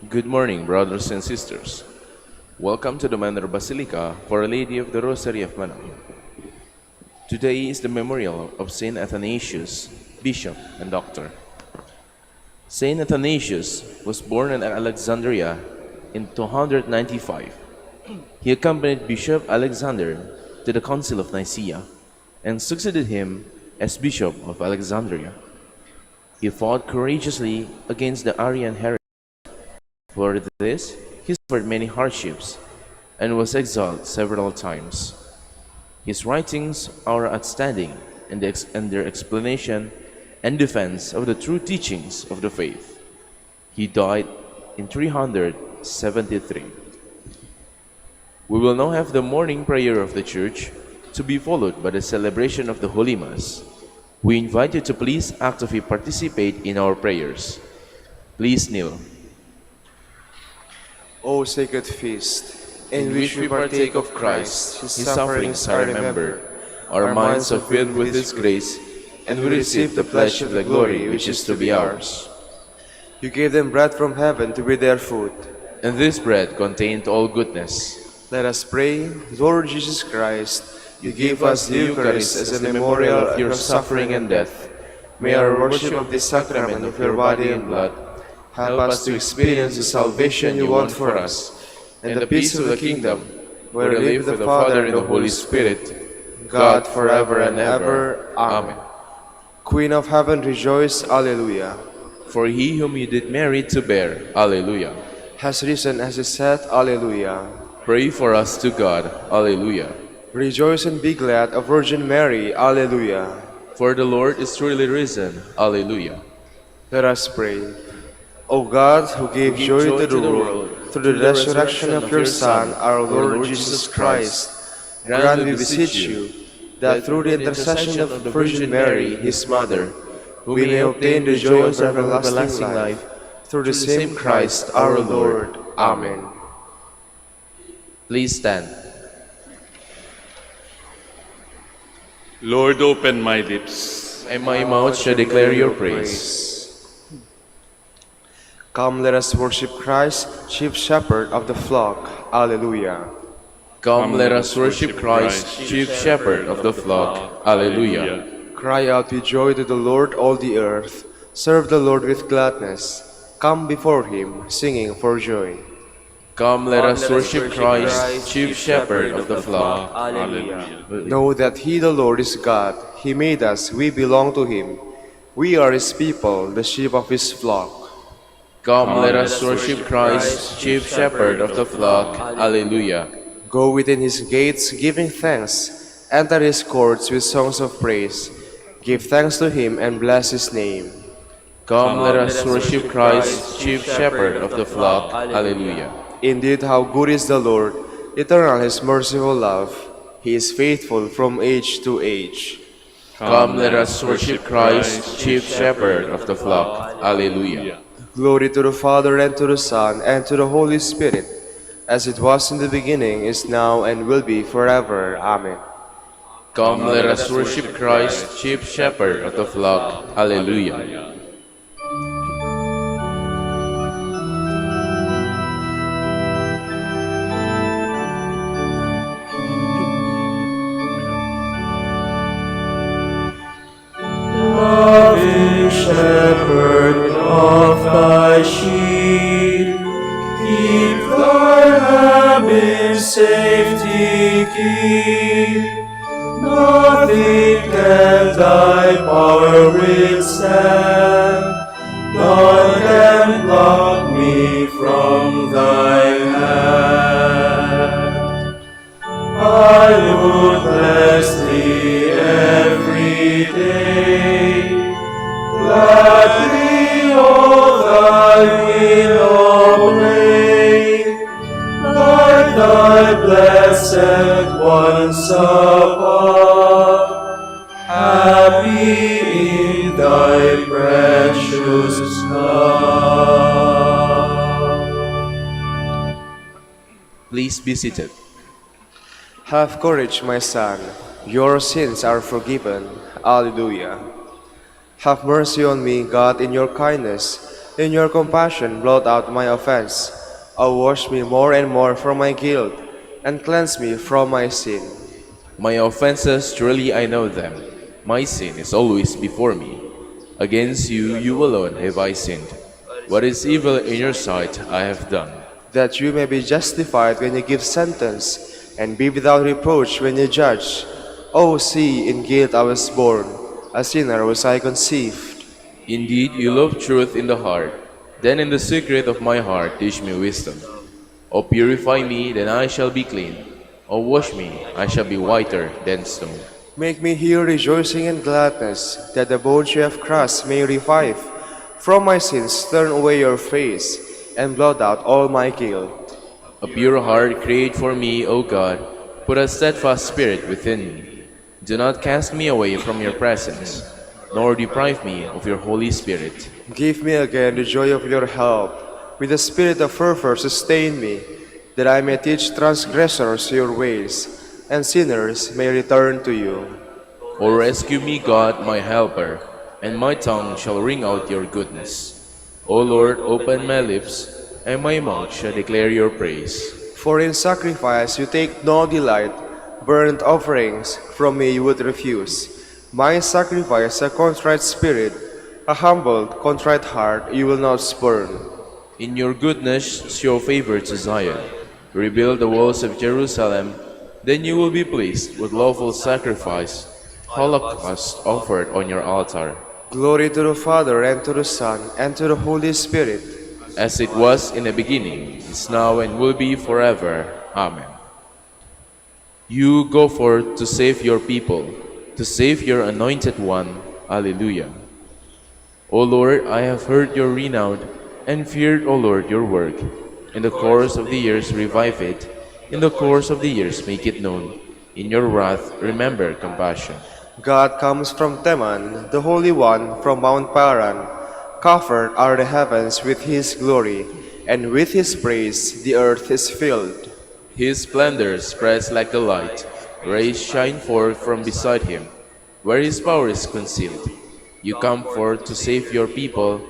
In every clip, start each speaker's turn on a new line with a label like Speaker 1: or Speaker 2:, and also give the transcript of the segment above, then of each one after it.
Speaker 1: Good morning, brothers and sisters. Welcome to the Manor Basilica for Our Lady of the Rosary of Manaoag. Today is the memorial of Saint Athanasius, Bishop and Doctor. Saint Athanasius was born in Alexandria in 295. He accompanied Bishop Alexander to the Council of Nicaea and succeeded him as Bishop of Alexandria. He fought courageously against the Arian heresy. For this, he suffered many hardships and was exiled several times. His writings are outstanding in their explanation and defense of the true teachings of the faith. He died in 373. We will now have the morning prayer of the Church, to be followed by the celebration of the Holy Mass. We invite you to please actively participate in our prayers. Please kneel.
Speaker 2: O sacred feast, in which we partake of Christ, his
Speaker 1: sufferings are remembered, our minds are filled with his grace, and we receive the pledge of the glory which is to be ours.
Speaker 2: You gave them bread from heaven to be their food.
Speaker 1: And this bread contained all goodness.
Speaker 2: Let us pray. Lord Jesus Christ, you gave us the Eucharist as a memorial of your suffering and death. May our worship of this sacrament of your body and blood help us to experience the salvation you want for us, and the peace of the kingdom, where we live with the Father and the Holy Spirit, God forever and ever. Amen. Queen of heaven, rejoice. Alleluia.
Speaker 1: For he whom you did merit to bear, Alleluia,
Speaker 2: has risen as he said. Alleluia.
Speaker 1: Pray for us to God, Alleluia.
Speaker 2: Rejoice and be glad, O Virgin Mary. Alleluia.
Speaker 1: For the Lord is truly risen, Alleluia.
Speaker 2: Let us pray. O God, who gave joy to the world through the resurrection of your Son, our Lord Jesus Christ, grant, we beseech you, that through the intercession of the Virgin Mary, his mother, we may obtain the joy of everlasting life, through the same Christ our Lord. Amen.
Speaker 1: Please stand.
Speaker 3: Lord, open my lips,
Speaker 1: and my mouth shall declare your praise.
Speaker 2: Come, let us worship Christ, chief shepherd of the flock. Alleluia.
Speaker 1: Come, let us worship Christ, chief shepherd of the flock. Alleluia.
Speaker 2: Cry out with joy to the Lord, all the earth. Serve the Lord with gladness. Come before him, singing for joy.
Speaker 1: Come, let us worship Christ, chief shepherd of the flock.
Speaker 3: Alleluia.
Speaker 2: Know that he, the Lord, is God. He made us, we belong to him. We are his people, the sheep of his flock.
Speaker 1: Come, let us worship Christ, chief shepherd of the flock. Alleluia.
Speaker 2: Go within his gates, giving thanks. Enter his courts with songs of praise. Give thanks to him and bless his name.
Speaker 1: Come, let us worship Christ, chief shepherd of the flock. Alleluia.
Speaker 2: Indeed, how good is the Lord, eternal his merciful love. He is faithful from age to age.
Speaker 1: Come, let us worship Christ, chief shepherd of the flock. Alleluia.
Speaker 2: Glory to the Father, and to the Son, and to the Holy Spirit, as it was in the beginning, is now, and will be forever. Amen.
Speaker 1: Come, let us worship Christ, chief shepherd of the flock. Alleluia.
Speaker 4: Loving shepherd of thy sheep, keep thy lamb in safety keep. Nothing can thy power withstand, none can pluck me from thy hand. I would bless thee every day, gladly all thy will obey, like thy blessed ones above, happy in thy precious love.
Speaker 1: Please be seated.
Speaker 2: Have courage, my son, your sins are forgiven. Alleluia. Have mercy on me, God, in your kindness. In your compassion, blot out my offense. O wash me more and more from my guilt, and cleanse me from my sin.
Speaker 1: My offenses, truly I know them. My sin is always before me. Against you, you alone have I sinned. What is evil in your sight I have done.
Speaker 2: That you may be justified when you give sentence, and be without reproach when you judge. O see, in guilt I was born, a sinner was I conceived.
Speaker 1: Indeed, you love truth in the heart. Then in the secret of my heart teach me wisdom. O purify me, then I shall be clean. O wash me, I shall be whiter than snow.
Speaker 2: Make me hear rejoicing and gladness, that the bones you have crushed may revive. From my sins turn away your face, and blot out all my guilt.
Speaker 1: A pure heart create for me, O God. Put a steadfast spirit within me. Do not cast me away from your presence, nor deprive me of your Holy Spirit.
Speaker 2: Give me again the joy of your help. With the spirit of fervor sustain me, that I may teach transgressors your ways, and sinners may return to you.
Speaker 1: O rescue me, God, my helper, and my tongue shall ring out your goodness. O Lord, open my lips, and my mouth shall declare your praise.
Speaker 2: For in sacrifice you take no delight, burnt offerings from me you would refuse. My sacrifice a contrite spirit, a humbled, contrite heart you will not spurn.
Speaker 1: In your goodness show favor to Zion. Rebuild the walls of Jerusalem, then you will be pleased with lawful sacrifice, holocaust offered on your altar.
Speaker 2: Glory to the Father, and to the Son, and to the Holy Spirit.
Speaker 1: As it was in the beginning, is now, and will be forever. Amen. You go forth to save your people, to save your anointed one. Alleluia. O Lord, I have heard your renown, and feared, O Lord, your work. In the course of the years revive it, in the course of the years make it known. In your wrath remember compassion.
Speaker 2: God comes from Teman, the Holy One from Mount Paran. Covered are the heavens with his glory, and with his praise the earth is filled.
Speaker 1: His splendor spreads like the light, rays shine forth from beside him. Where his power is concealed, you come forth to save your people,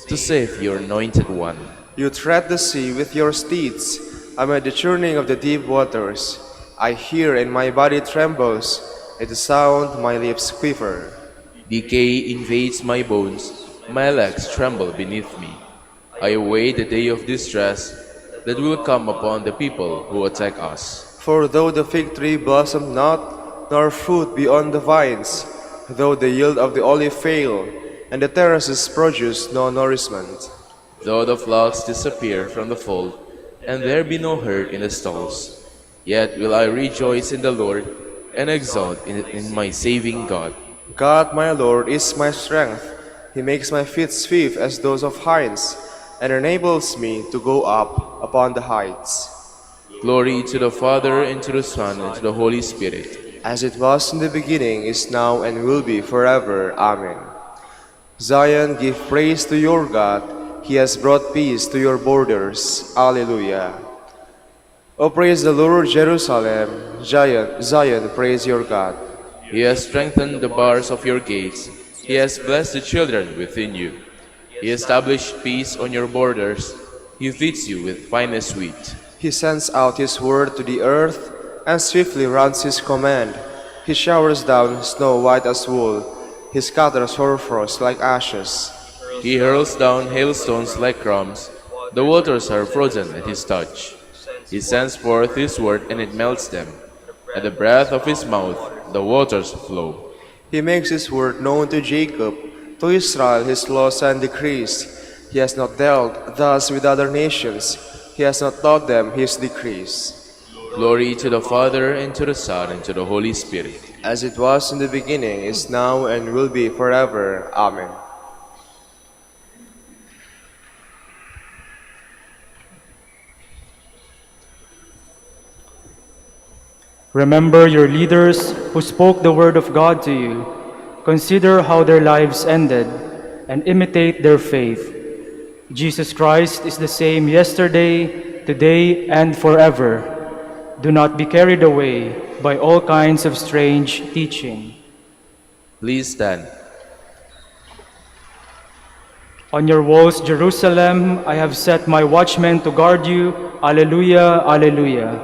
Speaker 1: to save your anointed one.
Speaker 2: You tread the sea with your steeds, amid the churning of the deep waters. I hear and my body trembles, at the sound my lips quiver.
Speaker 1: Decay invades my bones, my legs tremble beneath me. I await the day of distress that will come upon the people who attack us.
Speaker 2: For though the fig tree blossom not, nor fruit be on the vines, though the yield of the olive fail, and the terraces produce no nourishment,
Speaker 1: though the flocks disappear from the fold, and there be no herd in the stalls, yet will I rejoice in the Lord, and exult in my saving God.
Speaker 2: God my Lord is my strength. He makes my feet swift as those of hinds, and enables me to go up upon the heights.
Speaker 1: Glory to the Father, and to the Son, and to the Holy Spirit,
Speaker 2: as it was in the beginning, is now, and will be forever. Amen. Zion, give praise to your God. He has brought peace to your borders. Alleluia. O praise the Lord, Jerusalem. Zion, praise your God.
Speaker 1: He has strengthened the bars of your gates. He has blessed the children within you. He established peace on your borders. He feeds you with finest wheat.
Speaker 2: He sends out his word to the earth and swiftly runs his command. He showers down snow white as wool. He scatters hoarfrost like ashes.
Speaker 1: He hurls down hailstones like crumbs. The waters are frozen at his touch. He sends forth his word and it melts them. At the breath of his mouth, the waters flow.
Speaker 2: He makes his word known to Jacob, to Israel his laws and decrees. He has not dealt thus with other nations. He has not taught them his decrees.
Speaker 1: Glory to the Father, and to the Son, and to the Holy Spirit.
Speaker 2: As it was in the beginning, is now, and will be forever. Amen.
Speaker 5: Remember your leaders who spoke the word of God to you. Consider how their lives ended, and imitate their faith. Jesus Christ is the same yesterday, today, and forever. Do not be carried away by all kinds of strange teaching.
Speaker 1: Please stand.
Speaker 5: On your walls, Jerusalem, I have set my watchmen to guard you. Alleluia, alleluia.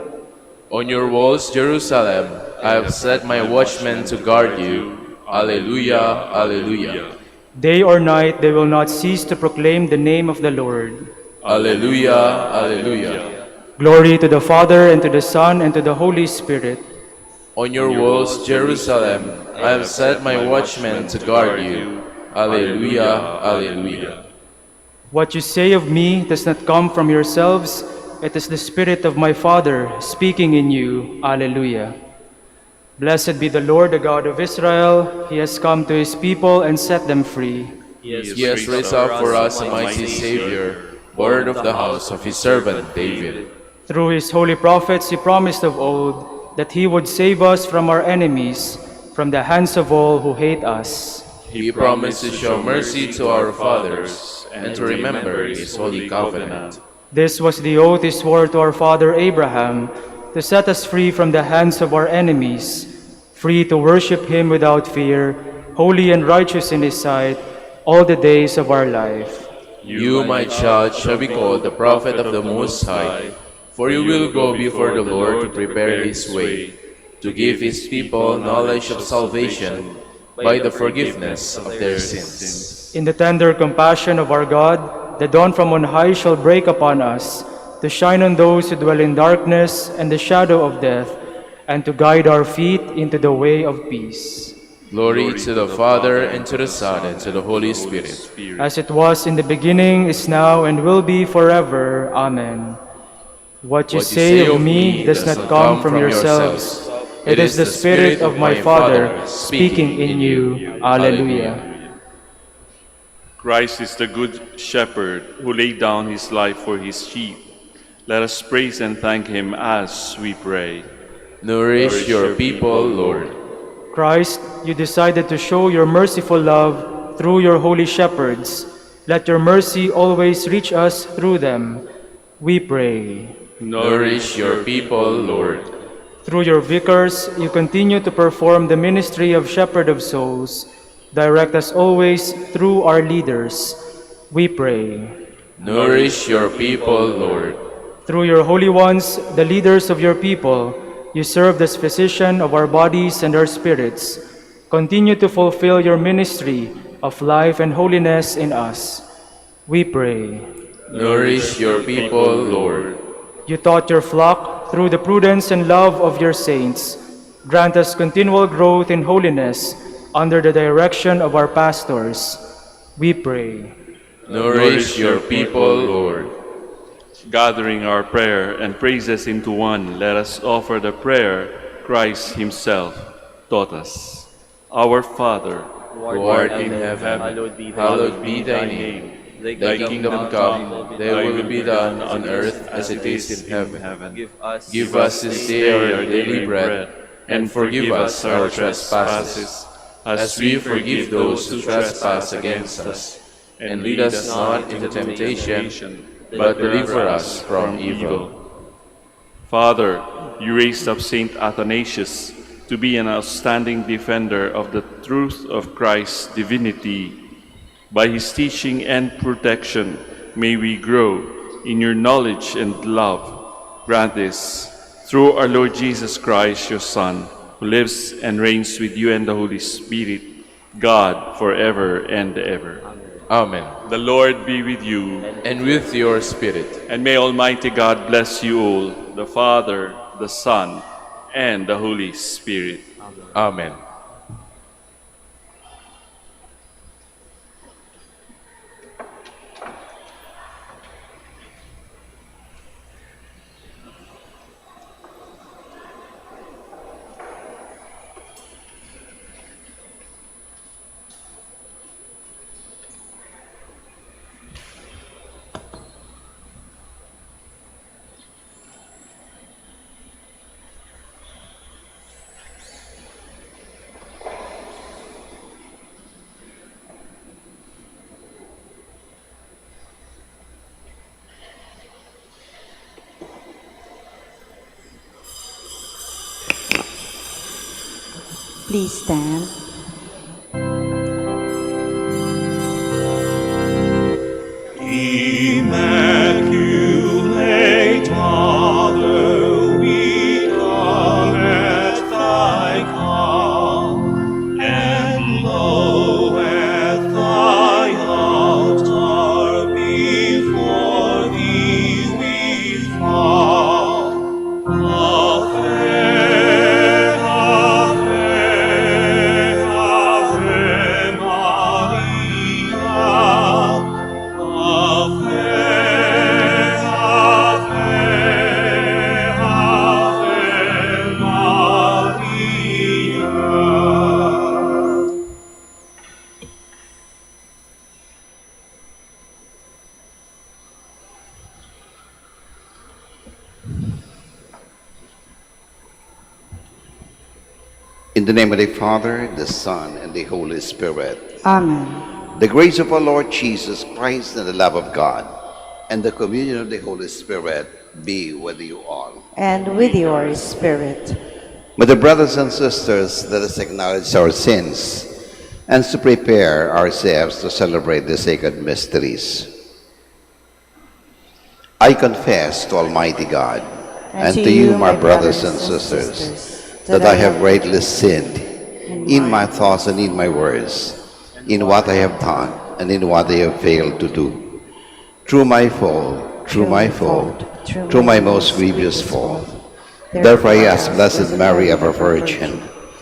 Speaker 1: On your walls, Jerusalem, I have set my watchmen to guard you. Alleluia, alleluia.
Speaker 5: Day or night they will not cease to proclaim the name of the Lord.
Speaker 1: Alleluia, alleluia.
Speaker 5: Glory to the Father, and to the Son, and to the Holy Spirit.
Speaker 1: On your walls, Jerusalem, I have set my watchmen to guard you. Alleluia, alleluia.
Speaker 5: What you say of me does not come from yourselves. It is the Spirit of my Father speaking in you. Alleluia. Blessed be the Lord, the God of Israel. He has come to his people and set them free.
Speaker 1: He has raised up for us a mighty Savior, born of the house of his servant David.
Speaker 5: Through his holy prophets he promised of old that he would save us from our enemies, from the hands of all who hate us.
Speaker 1: He promised to show mercy to our fathers and to remember his holy covenant.
Speaker 5: This was the oath he swore to our father Abraham, to set us free from the hands of our enemies, free to worship him without fear, holy and righteous in his sight, all the days of our life.
Speaker 1: You, my child, shall be called the prophet of the Most High, for you will go before the Lord to prepare his way, to give his people knowledge of salvation by the forgiveness of their sins.
Speaker 5: In the tender compassion of our God, the dawn from on high shall break upon us, to shine on those who dwell in darkness and the shadow of death, and to guide our feet into the way of peace.
Speaker 1: Glory to the Father, and to the Son, and to the Holy Spirit.
Speaker 5: As it was in the beginning, is now, and will be forever. Amen. What you say of me does not come from yourselves. It is the Spirit of my Father speaking in you. Alleluia.
Speaker 3: Christ is the good shepherd who laid down his life for his sheep. Let us praise and thank him as we pray.
Speaker 1: Nourish your people, Lord.
Speaker 5: Christ, you decided to show your merciful love through your holy shepherds. Let your mercy always reach us through them. We pray.
Speaker 1: Nourish your people, Lord.
Speaker 5: Through your vicars, you continue to perform the ministry of shepherd of souls. Direct us always through our leaders. We pray.
Speaker 1: Nourish your people, Lord.
Speaker 5: Through your holy ones, the leaders of your people, you served as physician of our bodies and our spirits. Continue to fulfill your ministry of life and holiness in us. We pray.
Speaker 1: Nourish your people, Lord.
Speaker 5: You taught your flock through the prudence and love of your saints. Grant us continual growth in holiness under the direction of our pastors. We pray.
Speaker 1: Nourish your people, Lord.
Speaker 3: Gathering our prayer and praises into one, let us offer the prayer Christ himself taught us. Our Father,
Speaker 1: who art in heaven, hallowed be thy name. Thy kingdom come, thy will be done on earth as it is in heaven. Give us this day our daily bread,
Speaker 3: and forgive us our trespasses, as we forgive those who trespass against us. And lead us not into temptation, but deliver us from evil. Father, you raised up Saint Athanasius to be an outstanding defender of the truth of Christ's divinity. By his teaching and protection, may we grow in your knowledge and love. Grant this through our Lord Jesus Christ, your Son, who lives and reigns with you and the Holy Spirit, God, forever and ever.
Speaker 1: Amen.
Speaker 3: The Lord be with you.
Speaker 1: And with your spirit.
Speaker 3: And may Almighty God bless you all, the Father, the Son, and the Holy Spirit.
Speaker 1: Amen.
Speaker 6: Please stand.
Speaker 4: Immaculate Mother, we come at thy call, and lo, at thy altar before thee we fall. Ave, Ave,
Speaker 7: In the name of the Father, the Son, and the Holy Spirit.
Speaker 6: Amen.
Speaker 7: The grace of our Lord Jesus Christ and the love of God and the communion of the Holy Spirit be with you all.
Speaker 6: And with your spirit.
Speaker 7: My dear brothers and sisters, let us acknowledge our sins and to prepare ourselves to celebrate the sacred mysteries. I confess to Almighty God and to you, my brothers and sisters, that I have greatly sinned in my thoughts and in my words, in what I have done and in what I have failed to do. Through my fault, through my most grievous fault. Therefore I ask Blessed Mary, ever Virgin,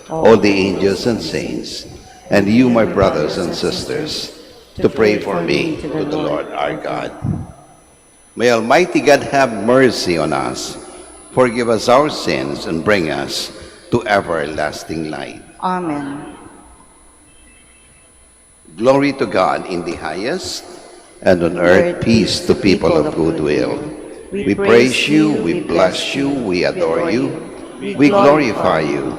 Speaker 7: all the angels and saints, and you, my brothers and sisters, to pray for me to the Lord our God. May Almighty God have mercy on us, forgive us our sins, and bring us to everlasting life.
Speaker 6: Amen.
Speaker 7: Glory to God in the highest, and on earth peace to people of good will. We praise you, we bless you, we adore you, we glorify you.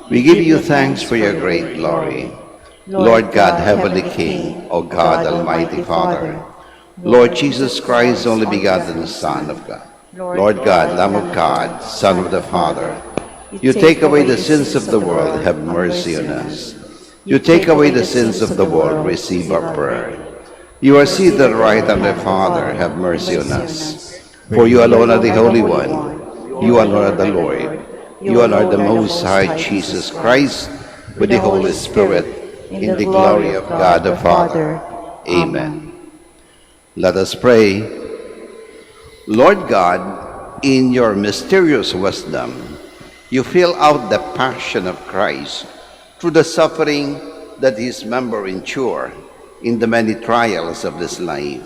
Speaker 7: We give you thanks for your great glory. Lord God, Heavenly King, O God, Almighty Father, Lord Jesus Christ, only begotten Son of God, Lord God, Lamb of God, Son of the Father, you take away the sins of the world, have mercy on us. You take away the sins of the world, receive our prayer. You are seated at the right hand of the Father, have mercy on us. For you alone are the Holy One, you alone are the Lord, you alone are the Most High Jesus Christ, with the Holy Spirit, in the glory of God the Father. Amen. Let us pray. Lord God, in your mysterious wisdom, you fill out the passion of Christ through the suffering that his members endure in the many trials of this life.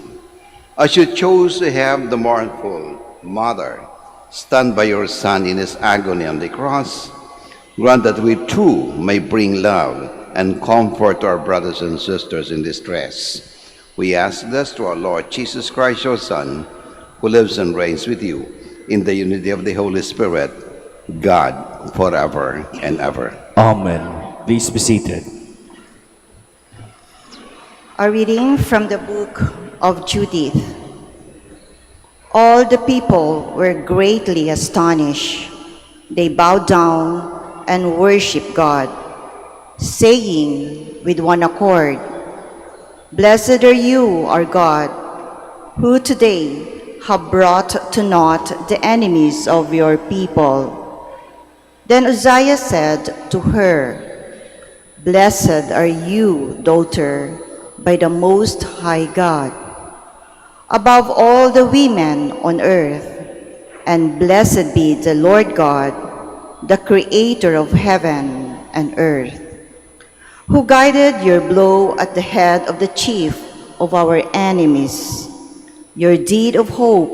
Speaker 7: As you chose to have the mournful mother stand by your Son in his agony on the cross, grant that we too may bring love and comfort to our brothers and sisters in distress. We ask this through our Lord Jesus Christ, your Son, who lives and reigns with you in the unity of the Holy Spirit, God, forever and ever.
Speaker 8: Amen. Please be seated.
Speaker 6: A reading from the book of Judith. All the people were greatly astonished. They bowed down and worshiped God, saying with one accord, "Blessed are you, our God, who today have brought to naught the enemies of your people." Then Uzziah said to her, "Blessed are you, daughter, by the Most High God, above all the women on earth, and blessed be the Lord God, the Creator of heaven and earth, who guided your blow at the head of the chief of our enemies. Your deed of hope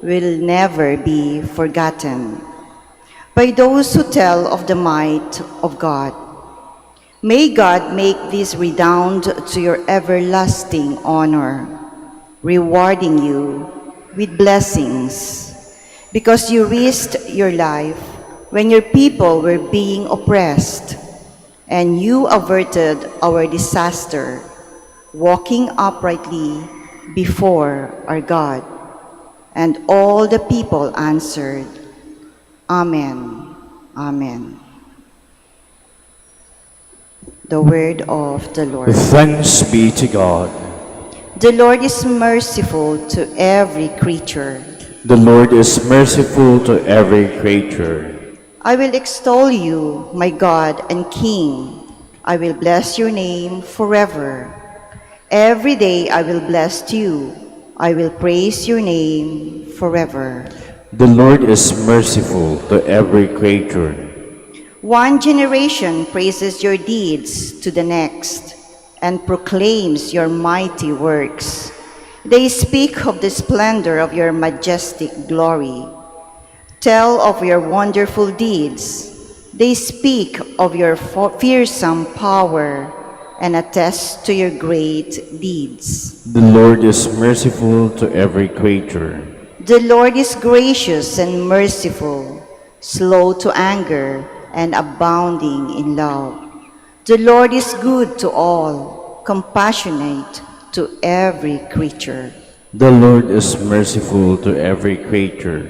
Speaker 6: will never be forgotten by those who tell of the might of God. May God make this redound to your everlasting honor, rewarding you with blessings, because you risked your life when your people were being oppressed, and you averted our disaster, walking uprightly before our God." And all the people answered, "Amen, amen." The word of the Lord.
Speaker 8: Thanks be to God.
Speaker 6: The Lord is merciful to every creature.
Speaker 8: The Lord is merciful to every creature.
Speaker 6: I will extol you, my God and King. I will bless your name forever. Every day I will bless you. I will praise your name forever.
Speaker 8: The Lord is merciful to every creature.
Speaker 6: One generation praises your deeds to the next and proclaims your mighty works. They speak of the splendor of your majestic glory. Tell of your wonderful deeds. They speak of your fearsome power and attest to your great deeds.
Speaker 8: The Lord is merciful to every creature.
Speaker 6: The Lord is gracious and merciful, slow to anger, and abounding in love. The Lord is good to all, compassionate to every creature.
Speaker 8: The Lord is merciful to every creature.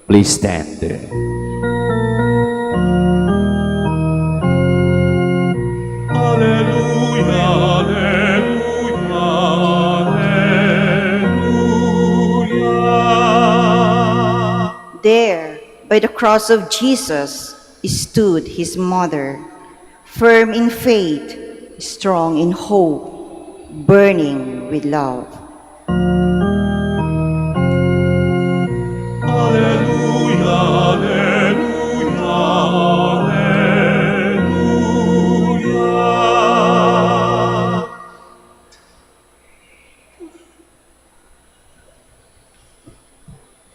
Speaker 8: Please stand.
Speaker 4: Alleluia, alleluia, alleluia.
Speaker 6: There, by the cross of Jesus, stood his mother, firm in faith, strong in hope, burning with love.
Speaker 4: Alleluia, alleluia, alleluia.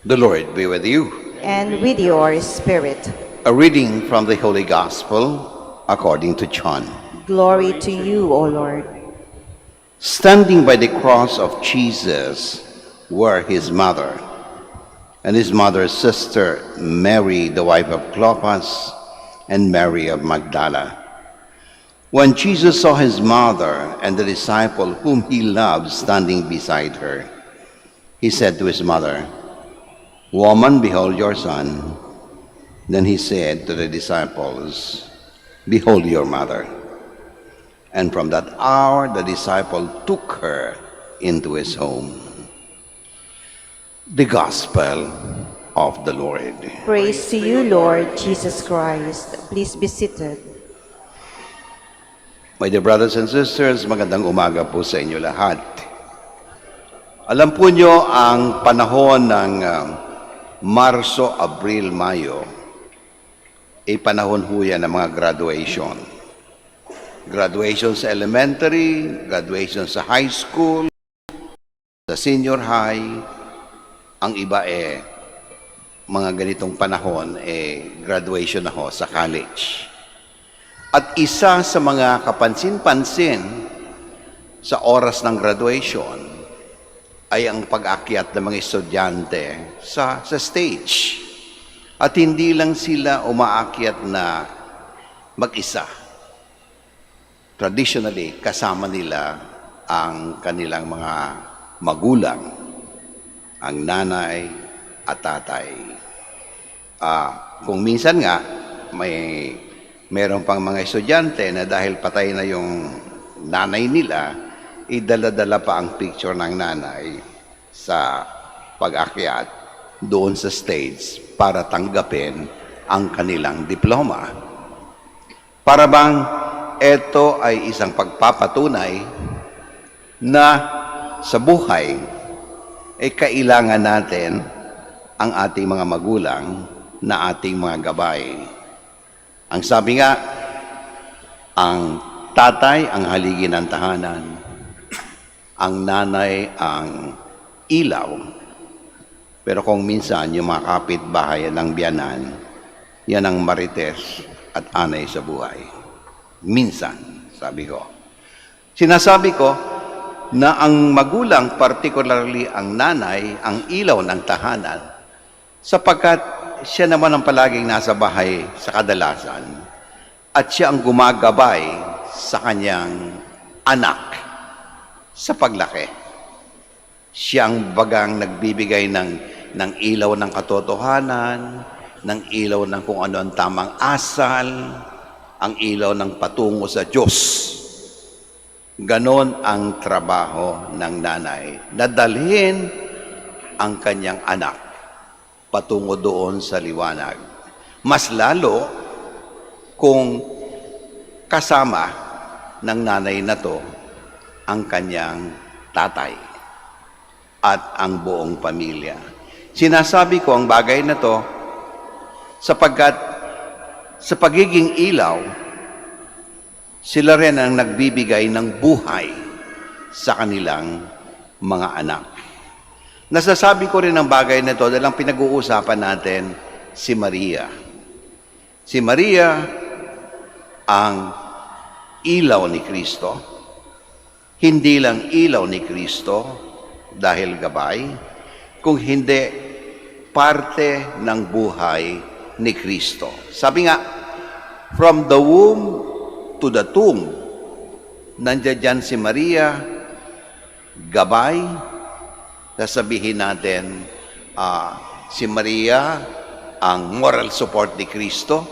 Speaker 7: The Lord be with you.
Speaker 6: And with your spirit.
Speaker 7: A reading from the Holy Gospel according to John.
Speaker 6: Glory to you, O Lord.
Speaker 7: Standing by the cross of Jesus were his mother and his mother's sister, Mary, the wife of Clopas, and Mary of Magdala. When Jesus saw his mother and the disciple whom he loved standing beside her, he said to his mother, "Woman, behold your son." Then he said to the disciples, "Behold your mother." And from that hour the disciple took her into his home. The Gospel of the Lord.
Speaker 6: Praise to you, Lord Jesus Christ. Please be seated.
Speaker 7: My dear brothers and sisters, magandang umaga po sa inyo lahat. Alam po nyo ang panahon ng Marso, Abril, Mayo, ay panahon ho yan ng mga graduation. Graduation sa elementary, graduation sa high school, sa senior high. Ang iba mga ganitong panahon, graduation na ho sa college. At isa sa mga kapansin-pansin sa oras ng graduation ay ang pag-akyat ng mga estudyante sa stage. At hindi lang sila umaakyat na mag-isa. Traditionally, kasama nila ang kanilang mga magulang, ang nanay at tatay. Kung minsan nga, meron pang mga estudyante na dahil patay na yung nanay nila, idala-dala pa ang picture ng nanay sa pag-akyat doon sa stage para tanggapin ang kanilang diploma. Para bang ito ay isang pagpapatunay na sa buhay ay kailangan natin ang ating mga magulang na ating mga gabay. Ang sabi nga, ang tatay ang haligi ng tahanan, ang nanay ang ilaw. Pero kung minsan yung mga kapitbahay ng biyanan, yan ang marites at anay sa buhay. Minsan, sabi ko. Sinasabi ko na ang magulang, particularly ang nanay, ang ilaw ng tahanan, sapagkat siya naman ang palaging nasa bahay sa kadalasan at siya ang gumagabay sa kanyang anak sa paglaki. Siya ang bagang nagbibigay ng ilaw ng katotohanan, ng ilaw ng kung ano ang tamang asal, ang ilaw ng patungo sa Diyos. Ganon ang trabaho ng nanay. Dadalhin ang kanyang anak patungo doon sa liwanag. Mas lalo kung kasama ng nanay na to ang kanyang tatay at ang buong pamilya. Sinasabi ko ang bagay na to sapagkat sa pagiging ilaw, sila rin ang nagbibigay ng buhay sa kanilang mga anak. Nasasabi ko rin ang bagay na ito dahil ang pinag-uusapan natin si Maria. Si Maria ang ilaw ni Kristo. Hindi lang ilaw ni Kristo dahil gabay, kung hindi parte ng buhay ni Kristo. Sabi nga, from the womb to the tomb, nandiyan dyan si Maria, gabay. Sasabihin natin, si Maria ang moral support ni Kristo.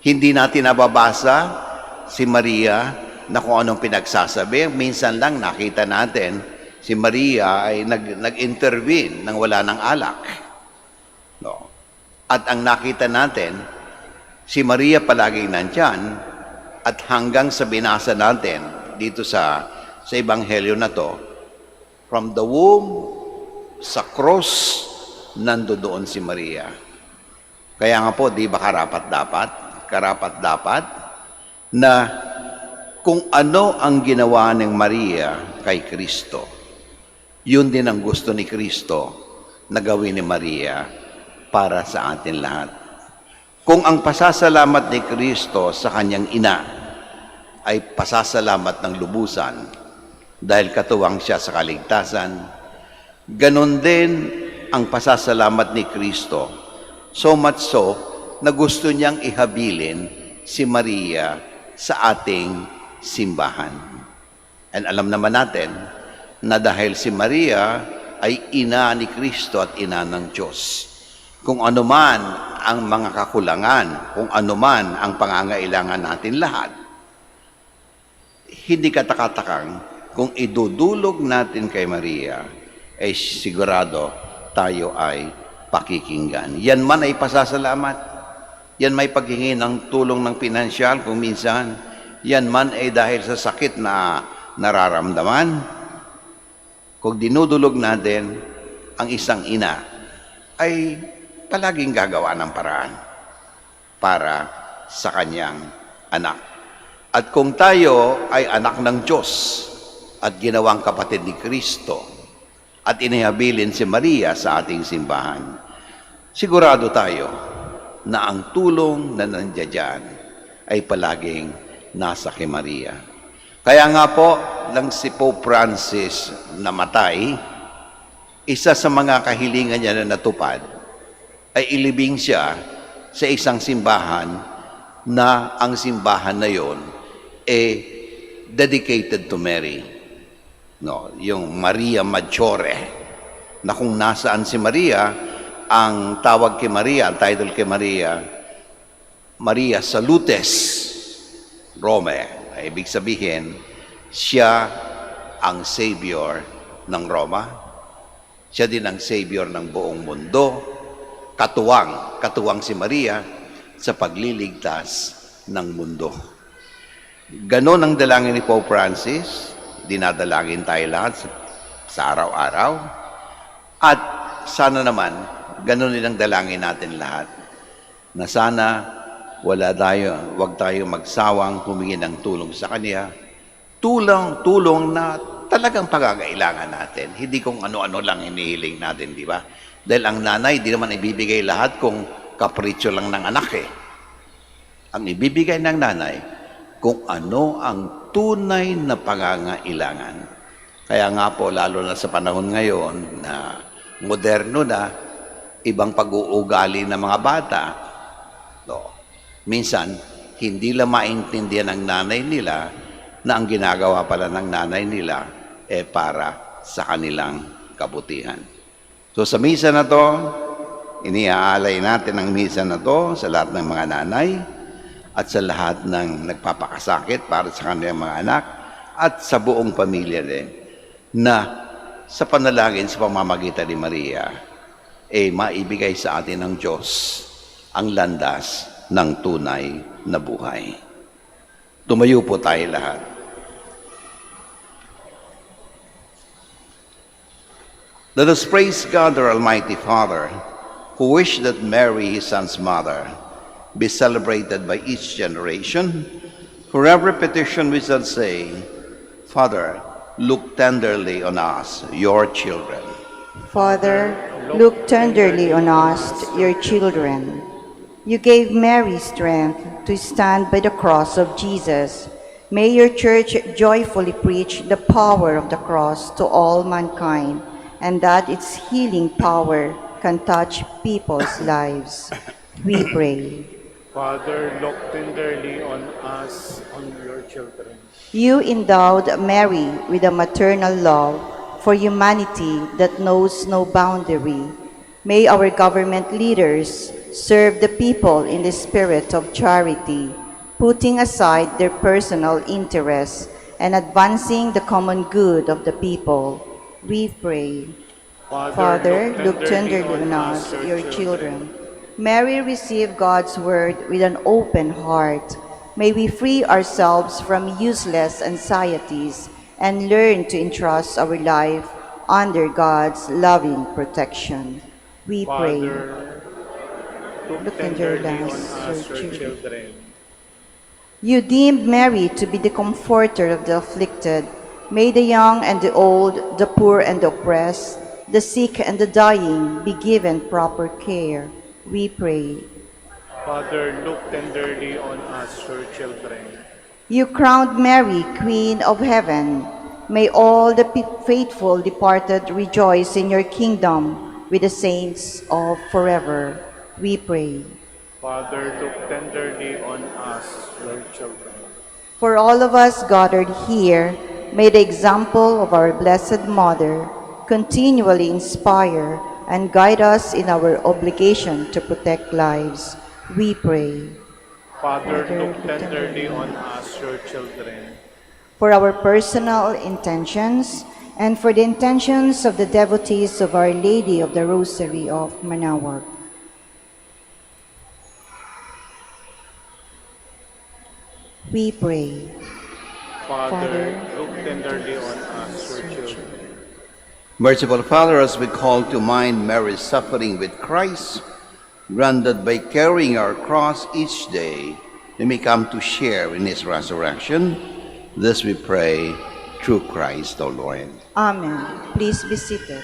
Speaker 7: Hindi natin nababasa si Maria na kung anong pinagsasabi. Minsan lang nakita natin si Maria ay nag-intervene nang wala ng alak. No. At ang nakita natin, si Maria palaging nandyan at hanggang sa binasa natin dito sa Ebanghelyo na to, from the womb, sa cross, nandoon si Maria. Kaya nga po, di ba karapat-dapat na kung ano ang ginawa ng Maria kay Kristo, yun din ang gusto ni Kristo na gawin ni Maria para sa atin lahat. Kung ang pasasalamat ni Kristo sa kanyang ina ay pasasalamat ng lubusan dahil katuwang siya sa kaligtasan, ganon din ang pasasalamat ni Kristo. So much so na gusto niyang ihabilin si Maria sa ating simbahan. And alam naman natin na dahil si Maria ay ina ni Kristo at ina ng Diyos, kung anuman ang mga kakulangan, kung anuman ang pangangailangan natin lahat, hindi katakatakang kung idudulog natin kay Maria, ay sigurado tayo ay pakikinggan. Yan man ay pasasalamat, yan may paghingi ng tulong ng pinansyal kung minsan, yan man ay dahil sa sakit na nararamdaman. Kung dinudulog natin ang isang ina, ay palaging gagawa ng paraan para sa kanyang anak. At kung tayo ay anak ng Diyos at ginawang kapatid ni Kristo at inihabilin si Maria sa ating simbahan, sigurado tayo na ang tulong na nandiyan ay palaging nasa kay Maria. Kaya nga po, nang si Pope Francis namatay, isa sa mga kahilingan niya na natupad ay ilibing siya sa isang simbahan na ang simbahan na yon dedicated to Mary. No, yung Maria Maggiore, na kung nasaan si Maria, ang tawag kay Maria, ang title kay Maria, Maria Salutes Rome. Ay, ibig sabihin, siya ang Savior ng Roma. Siya din ang Savior ng buong mundo. Katuwang si Maria sa pagliligtas ng mundo. Ganon ang dalangin ni Pope Francis. Dinadalangin tayo lahat sa araw-araw. At sana naman, ganon din ang dalangin natin lahat. Na sana wag tayo magsawang humingi ng tulong sa Kanya. Tulong na talagang pagkakailangan natin. Hindi kung ano-ano lang hinihiling natin, di ba? Dahil ang nanay, di naman ibibigay lahat kung kapritsyo lang ng anak eh. Ang ibibigay ng nanay, kung ano ang tunay na pangangailangan. Kaya nga po, lalo na sa panahon ngayon na moderno na, ibang pag-uugali ng mga bata, minsan, hindi lang maintindihan ng nanay nila na ang ginagawa pala ng nanay nila para sa kanilang kabutihan. So sa misa na to, iniaalay natin ang misa na to sa lahat ng mga nanay at sa lahat ng nagpapakasakit para sa kanilang mga anak at sa buong pamilya din na sa panalangin sa pamamagitan ni Maria maibigay sa atin ng Diyos ang landas ng tunay na buhay. Tumayo po tayo lahat. Let us praise God, our Almighty Father, who wished that Mary, His Son's mother, be celebrated by each generation. For every petition we shall say, Father, look tenderly on us, your children.
Speaker 6: Father, look tenderly on us, your children. You gave Mary strength to stand by the cross of Jesus. May your church joyfully preach the power of the cross to all mankind, and that its healing power can touch people's lives. We pray.
Speaker 9: Father, look tenderly on us, on your children.
Speaker 6: You endowed Mary with a maternal love for humanity that knows no boundary. May our government leaders serve the people in the spirit of charity, putting aside their personal interests and advancing the common good of the people. We pray. Father, look tenderly on us, your children. Mary, receive God's word with an open heart. May we free ourselves from useless anxieties and learn to entrust our life under God's loving protection. We pray. Look tenderly on us, your children. You deemed Mary to be the comforter of the afflicted. May the young and the old, the poor and the oppressed, the sick and the dying be given proper care. We pray.
Speaker 9: Father, look tenderly on us, your children.
Speaker 6: You crowned Mary, Queen of Heaven. May all the faithful departed rejoice in your kingdom with the saints of forever. We pray.
Speaker 9: Father, look tenderly on us, your children.
Speaker 6: For all of us gathered here, may the example of our Blessed Mother continually inspire and guide us in our obligation to protect lives. We pray.
Speaker 9: Father, look tenderly on us, your children.
Speaker 6: For our personal intentions and for the intentions of the devotees of Our Lady of the Rosary of Manaoag. We pray.
Speaker 9: Father, look tenderly on us, your children.
Speaker 7: Merciful Father, as we call to mind Mary's suffering with Christ, grant that by carrying our cross each day, we may come to share in His resurrection. This we pray through Christ our Lord.
Speaker 6: Amen. Please be seated.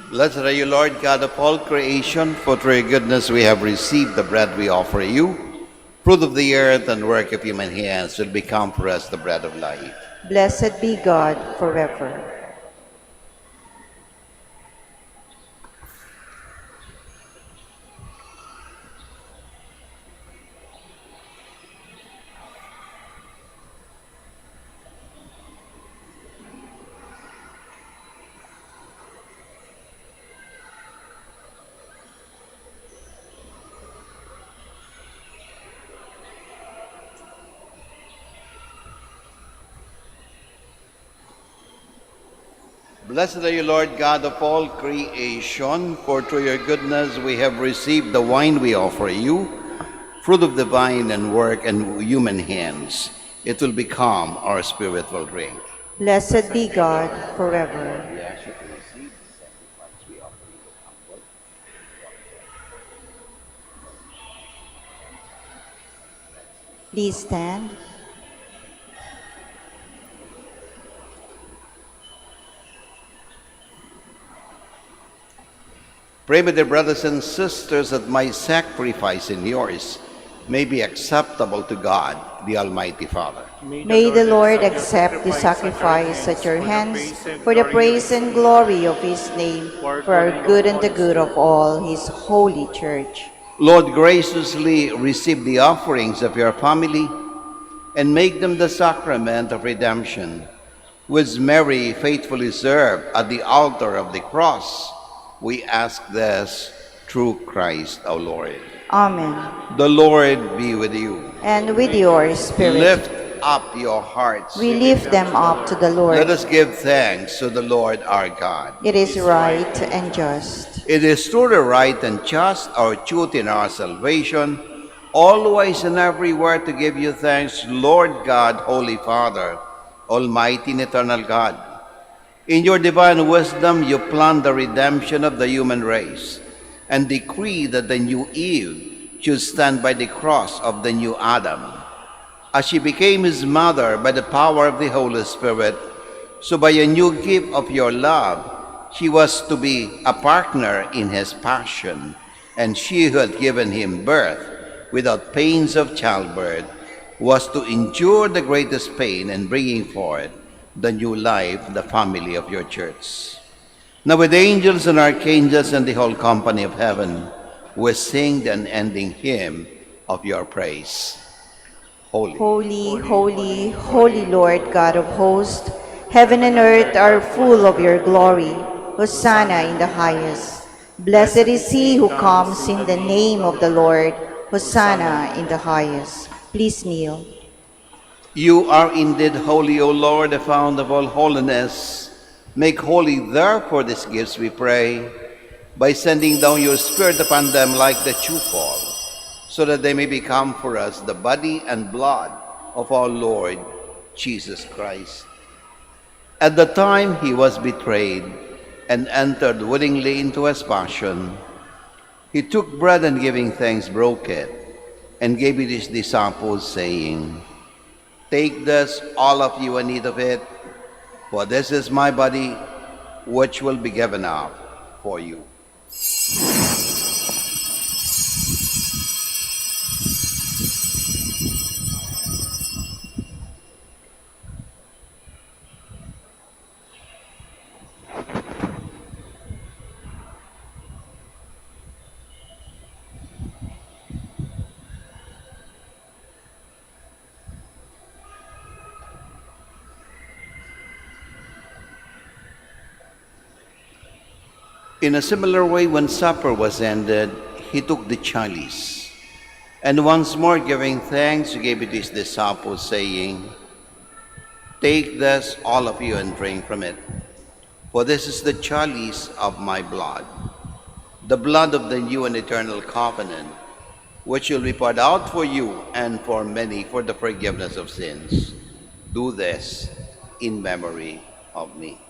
Speaker 7: Blessed are you, Lord God of all creation, for through your goodness we have received the bread we offer you. Fruit of the earth and work of human hands will become for us the bread of life.
Speaker 6: Blessed be God forever.
Speaker 7: Blessed are you, Lord God of all creation, for through your goodness we have received the wine we offer you, fruit of the vine and work and human hands. It will become our spiritual drink.
Speaker 6: Blessed be God forever. Please stand.
Speaker 7: Pray, my dear brothers and sisters, that my sacrifice and yours may be acceptable to God, the Almighty Father.
Speaker 6: May the Lord accept the sacrifice at your hands for the praise and glory of his name, for our good and the good of all his holy church.
Speaker 7: Lord, graciously receive the offerings of your family and make them the sacrament of redemption, which Mary faithfully served at the altar of the cross. We ask this through Christ our Lord.
Speaker 6: Amen.
Speaker 7: The Lord be with you.
Speaker 6: And with your spirit.
Speaker 7: Lift up your hearts.
Speaker 6: We lift them up to the Lord.
Speaker 7: Let us give thanks to the Lord our God.
Speaker 6: It is right and just.
Speaker 7: It is truly right and just, our duty and our salvation, always and everywhere to give you thanks, Lord God, Holy Father, Almighty and eternal God. In your divine wisdom, you planned the redemption of the human race and decree that the new Eve should stand by the cross of the new Adam. As she became his mother by the power of the Holy Spirit, so by a new gift of your love, she was to be a partner in his passion, and she who had given him birth without pains of childbirth was to endure the greatest pain in bringing forth the new life, the family of your church. Now with angels and archangels and the whole company of heaven, we sing the unending hymn of your praise. Holy,
Speaker 6: holy, holy, holy Lord God of hosts, heaven and earth are full of your glory. Hosanna in the highest. Blessed is he who comes in the name of the Lord. Hosanna in the highest. Please kneel.
Speaker 7: You are indeed holy, O Lord, the fount of all holiness. Make holy, therefore, these gifts, we pray, by sending down your Spirit upon them like the dewfall, so that they may become for us the body and blood of our Lord Jesus Christ. At the time he was betrayed and entered willingly into his passion, he took bread and giving thanks broke it and gave it to his disciples, saying, "Take this, all of you, and eat of it, for this is my body, which will be given up for you." In a similar way, when supper was ended, he took the chalice, and once more giving thanks, he gave it to his disciples, saying, "Take this, all of you, and drink from it, for this is the chalice of my blood, the blood of the new and eternal covenant, which will be poured out for you and for many for the forgiveness of sins. Do this in memory of me."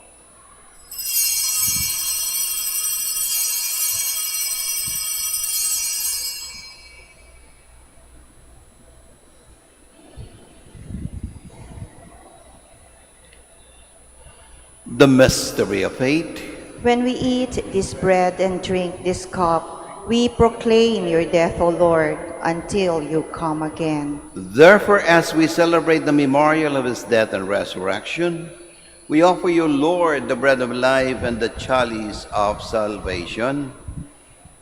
Speaker 7: The mystery of faith.
Speaker 6: When we eat this bread and drink this cup, we proclaim your death, O Lord, until you come again.
Speaker 7: Therefore, as we celebrate the memorial of his death and resurrection, we offer you, Lord, the bread of life and the chalice of salvation,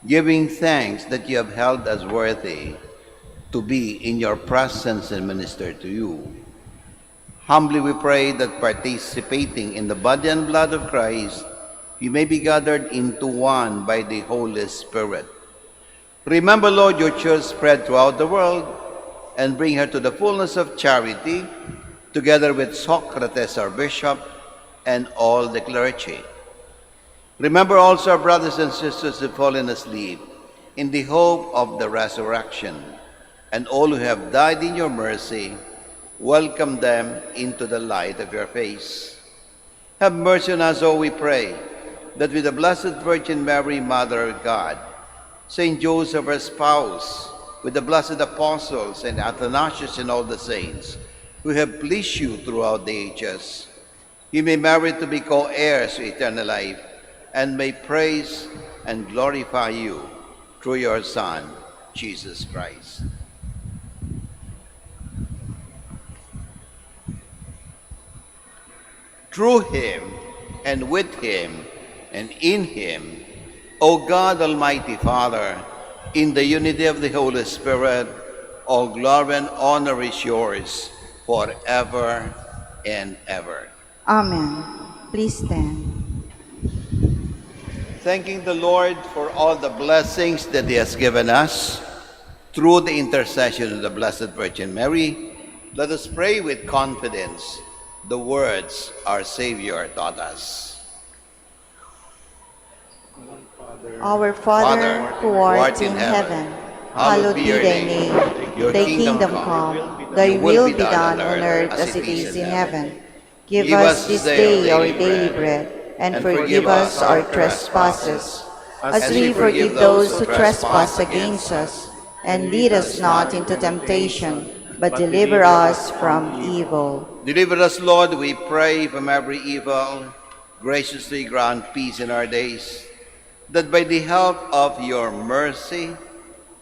Speaker 7: giving thanks that you have held us worthy to be in your presence and minister to you. Humbly we pray that participating in the body and blood of Christ, we may be gathered into one by the Holy Spirit. Remember, Lord, your church spread throughout the world, and bring her to the fullness of charity, together with Socrates, our bishop, and all the clergy. Remember also our brothers and sisters who have fallen asleep, in the hope of the resurrection, and all who have died in your mercy. Welcome them into the light of your face. Have mercy on us, O we pray, that with the Blessed Virgin Mary, Mother of God, Saint Joseph, her spouse, with the blessed apostles and Athanasius and all the saints, who have pleased you throughout the ages, you may merit to be co-heirs to eternal life, and may praise and glorify you through your Son, Jesus Christ. Through him, and with him, and in him, O God, Almighty Father, in the unity of the Holy Spirit, all glory and honor is yours forever and ever.
Speaker 6: Amen. Please stand.
Speaker 7: Thanking the Lord for all the blessings that he has given us through the intercession of the Blessed Virgin Mary, let us pray with confidence the words our Savior taught us.
Speaker 6: Our Father, who art in heaven, hallowed be thy name. Thy kingdom come, thy will be done on earth as it is in heaven. Give us this day our daily bread, and forgive us our trespasses, as we forgive those who trespass against us. And lead us not into temptation, but deliver us from evil.
Speaker 7: Deliver us, Lord, we pray, from every evil. Graciously grant peace in our days, that by the help of your mercy,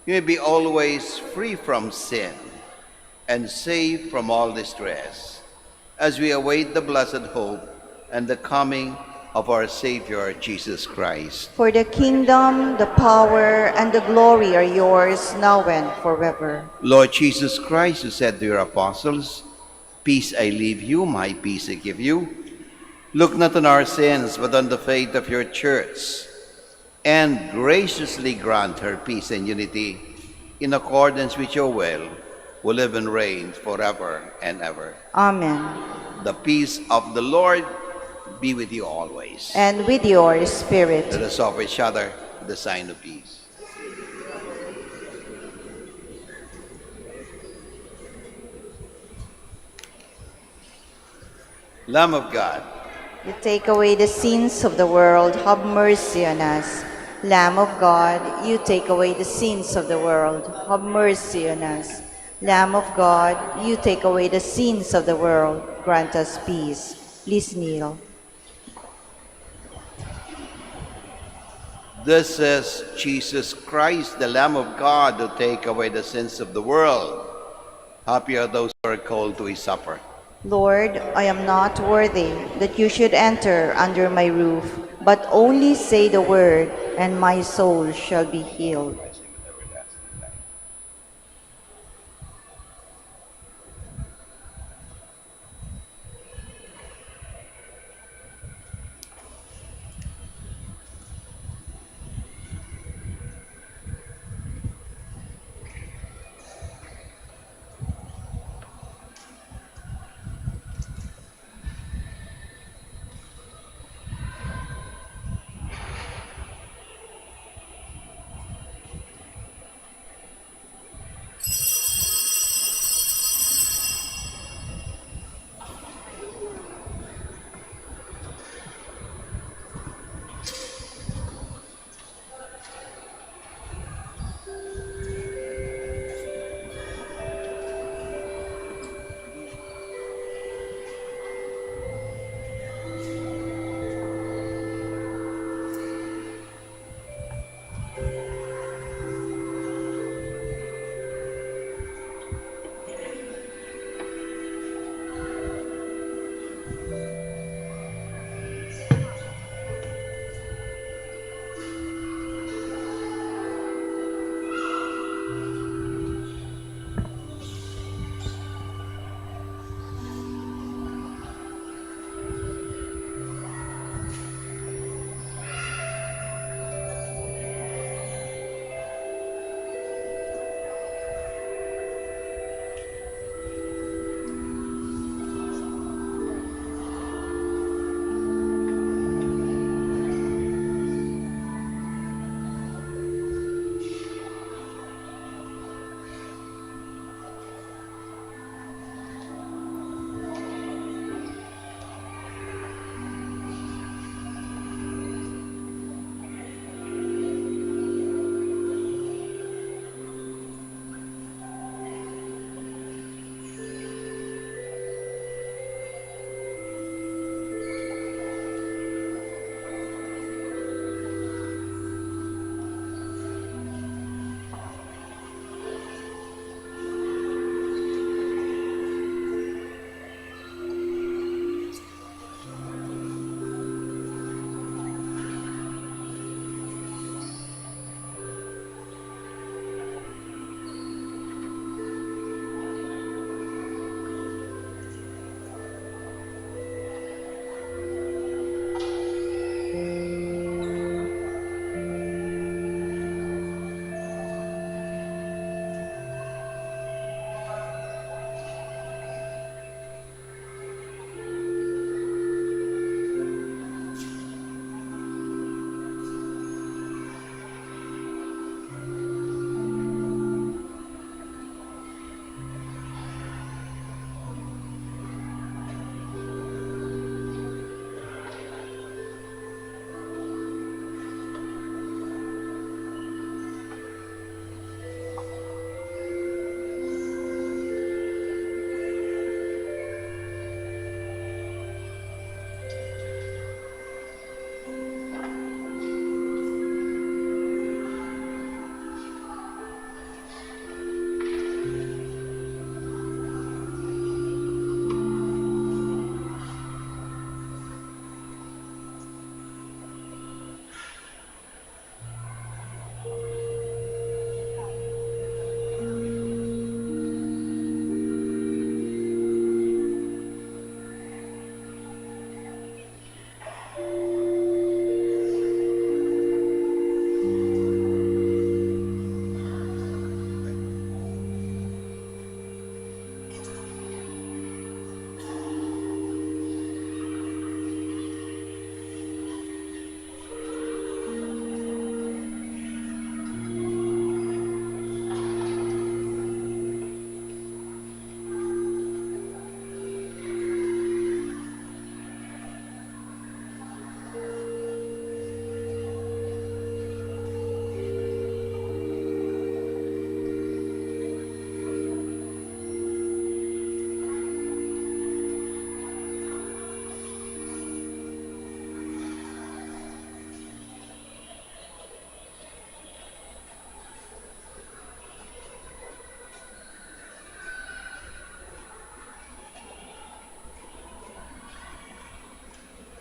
Speaker 7: we may be always free from sin and safe from all distress, as we await the blessed hope and the coming of our Savior, Jesus Christ.
Speaker 6: For the kingdom, the power, and the glory are yours, now and forever.
Speaker 7: Lord Jesus Christ, who said to your apostles, "Peace I leave you, my peace I give you," look not on our sins, but on the faith of your church, and graciously grant her peace and unity in accordance with your will, who live and reign forever and ever.
Speaker 6: Amen.
Speaker 7: The peace of the Lord be with you always.
Speaker 6: And with your spirit.
Speaker 7: Let us offer each other the sign of peace. Lamb of God,
Speaker 6: You take away the sins of the world, have mercy on us. Lamb of God, you take away the sins of the world, have mercy on us. Lamb of God, you take away the sins of the world, grant us peace. Please kneel.
Speaker 7: this is Jesus Christ, the Lamb of God, who take away the sins of the world. Happy are those who are called to his supper.
Speaker 6: Lord, I am not worthy that you should enter under my roof, but only say the word, and my soul shall be healed.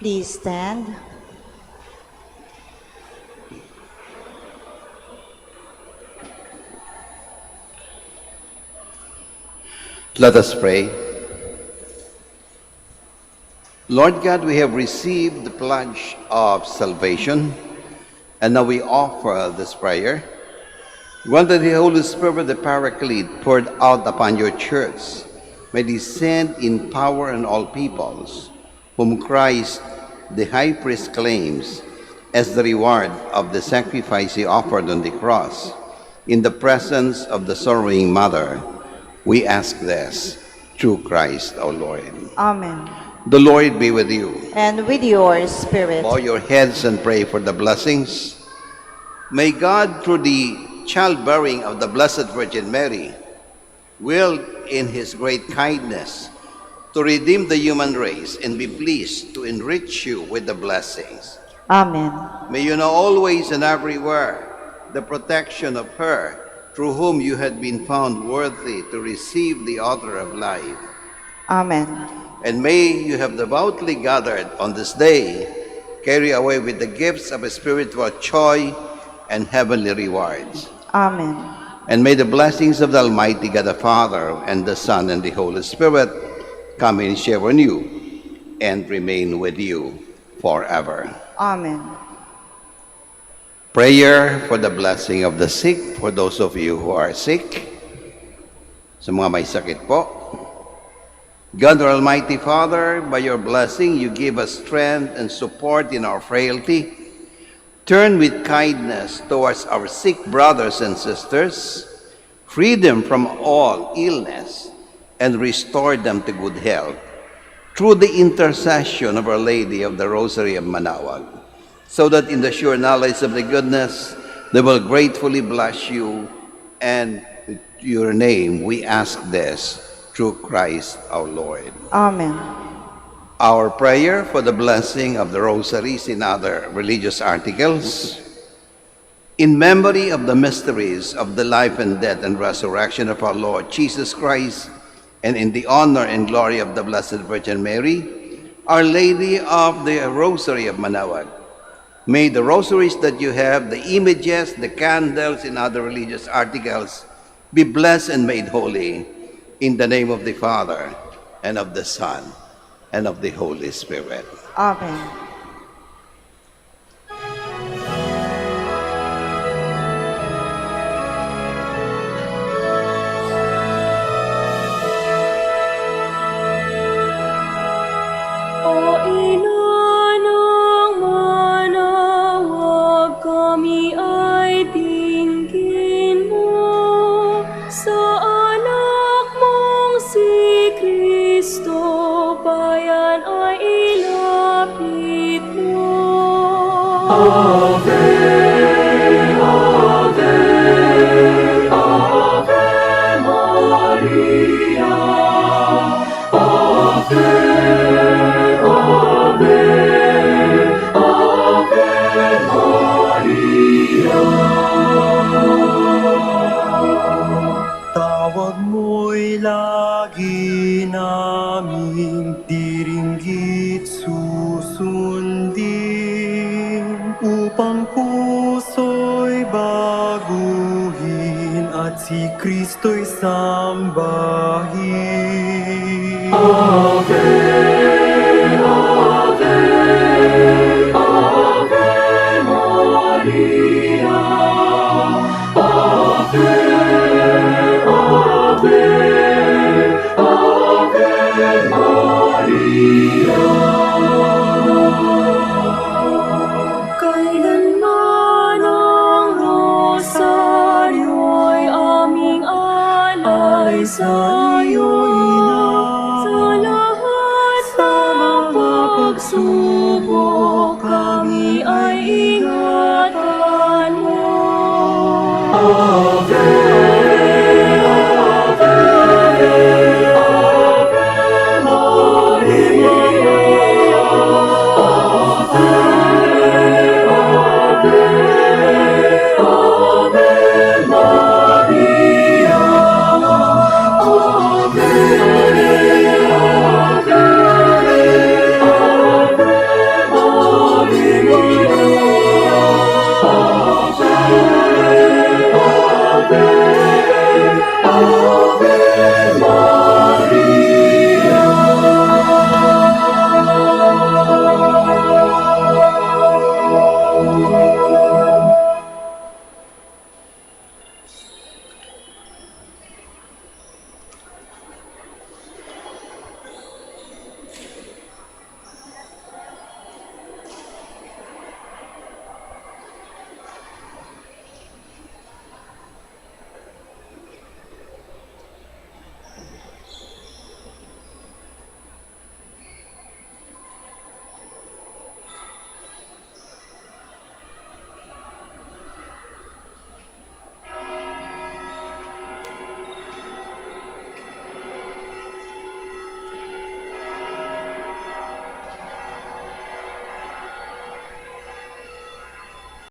Speaker 6: Please stand.
Speaker 7: Let us pray. Lord God, we have received the pledge of salvation, and now we offer this prayer. Grant that the Holy Spirit, the Paraclete, poured out upon your church, may descend in power on all peoples, whom Christ, the high priest, claims as the reward of the sacrifice he offered on the cross. In the presence of the sorrowing Mother, we ask this through Christ our Lord.
Speaker 6: Amen.
Speaker 7: The Lord be with you.
Speaker 6: And with your spirit.
Speaker 7: Bow your heads and pray for the blessings. May God, through the childbearing of the Blessed Virgin Mary, will in his great kindness to redeem the human race and be pleased to enrich you with the blessings.
Speaker 6: Amen.
Speaker 7: May you know always and everywhere the protection of her through whom you had been found worthy to receive the author of life.
Speaker 6: Amen.
Speaker 7: And may you have devoutly gathered on this day, carry away with the gifts of a spiritual joy and heavenly rewards.
Speaker 6: Amen.
Speaker 7: And may the blessings of the Almighty God, the Father, and the Son, and the Holy Spirit come and share on you and remain with you forever.
Speaker 6: Amen.
Speaker 7: Prayer for the blessing of the sick, for those of you who are sick. Sa mga may sakit po. God, our Almighty Father, by your blessing, you give us strength and support in our frailty. Turn with kindness towards our sick brothers and sisters, free them from all illness, and restore them to good health through the intercession of Our Lady of the Rosary of Manaoag, so that in the sure knowledge of the goodness, they will gratefully bless you, and in your name we ask this through Christ our Lord.
Speaker 6: Amen.
Speaker 7: Our prayer for the blessing of the rosaries and other religious articles. In memory of the mysteries of the life and death and resurrection of our Lord Jesus Christ, and in the honor and glory of the Blessed Virgin Mary, Our Lady of the Rosary of Manaoag, may the rosaries that you have, the images, the candles, and other religious articles be blessed and made holy in the name of the Father, and of the Son, and of the Holy Spirit.
Speaker 6: Amen.
Speaker 10: O ina ng Manaoag, kami ay dinggin mo. Sa anak mong si Kristo, bayan ay ilapit mo.
Speaker 4: Ave, Ave, Ave Maria. Ave, Ave, Ave Maria.
Speaker 11: Tawag mo'y lagi naming diringgit susundin, upang puso'y baguhin at si Kristo'y sambahin.
Speaker 4: Ave, Ave, Ave Maria. Ave, Ave, Ave Maria.
Speaker 10: Kailanman ang rosaryo'y aming alay sa'yo, Ina. Sa lahat ng pagsubok, kami ay ingatan mo.
Speaker 4: Ave, Ave, Ave Maria. Ave, Ave, Ave Maria. Ave, Ave, Ave Ave, Ave